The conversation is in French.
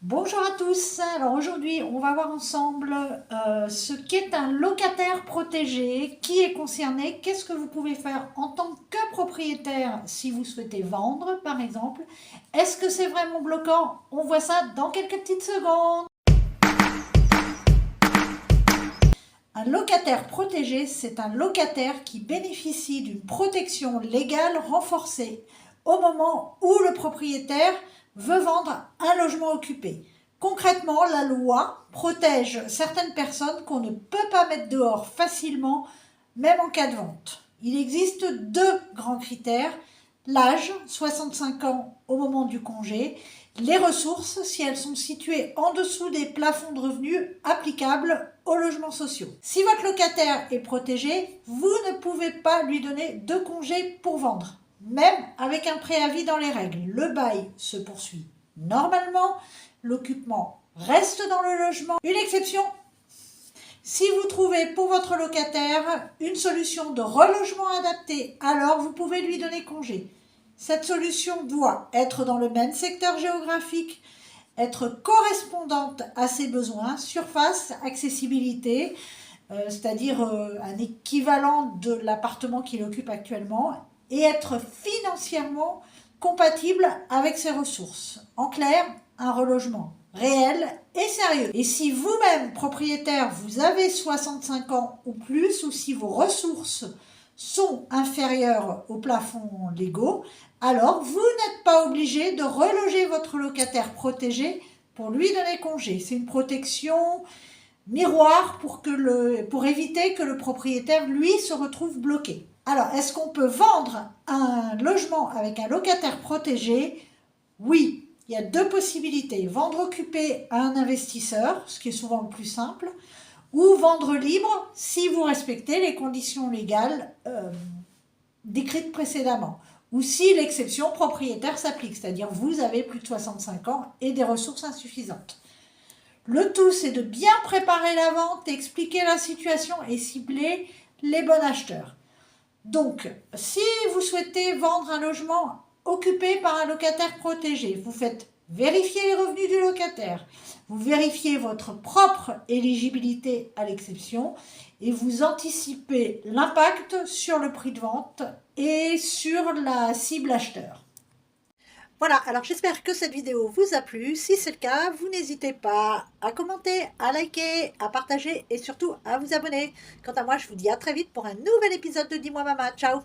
Bonjour à tous, alors aujourd'hui on va voir ensemble ce qu'est un locataire protégé, qui est concerné, qu'est-ce que vous pouvez faire en tant que propriétaire si vous souhaitez vendre par exemple. Est-ce que c'est vraiment bloquant? On voit ça dans quelques petites secondes. Un locataire protégé, c'est un locataire qui bénéficie d'une protection légale renforcée au moment où le propriétaire veut vendre un logement occupé. Concrètement, la loi protège certaines personnes qu'on ne peut pas mettre dehors facilement, même en cas de vente. Il existe deux grands critères: l'âge, 65 ans au moment du congé, les ressources, si elles sont situées en dessous des plafonds de revenus applicables aux logements sociaux. Si votre locataire est protégé, vous ne pouvez pas lui donner de congé pour vendre, même avec un préavis dans les règles. Le bail se poursuit normalement, l'occupement reste dans le logement. Une exception: si vous trouvez pour votre locataire une solution de relogement adaptée, alors vous pouvez lui donner congé. Cette solution doit être dans le même secteur géographique, être correspondante à ses besoins, surface, accessibilité, c'est-à-dire un équivalent de l'appartement qu'il occupe actuellement, et être financièrement compatible avec ses ressources. En clair, un relogement réel et sérieux. Et si vous-même, propriétaire, vous avez 65 ans ou plus, ou si vos ressources sont inférieures aux plafonds légaux, alors vous n'êtes pas obligé de reloger votre locataire protégé pour lui donner congé. C'est une protection miroir pour éviter que le propriétaire, lui, se retrouve bloqué. Alors, est-ce qu'on peut vendre un logement avec un locataire protégé? Oui, il y a deux possibilités: vendre occupé à un investisseur, ce qui est souvent le plus simple, ou vendre libre si vous respectez les conditions légales décrites précédemment, ou si l'exception propriétaire s'applique, c'est-à-dire vous avez plus de 65 ans et des ressources insuffisantes. Le tout, c'est de bien préparer la vente, expliquer la situation et cibler les bons acheteurs. Donc, si vous souhaitez vendre un logement occupé par un locataire protégé, vous faites vérifier les revenus du locataire, vous vérifiez votre propre éligibilité à l'exception et vous anticipez l'impact sur le prix de vente et sur la cible acheteur. Voilà, alors j'espère que cette vidéo vous a plu. Si c'est le cas, vous n'hésitez pas à commenter, à liker, à partager et surtout à vous abonner. Quant à moi, je vous dis à très vite pour un nouvel épisode de Dis-moi Maman. Ciao!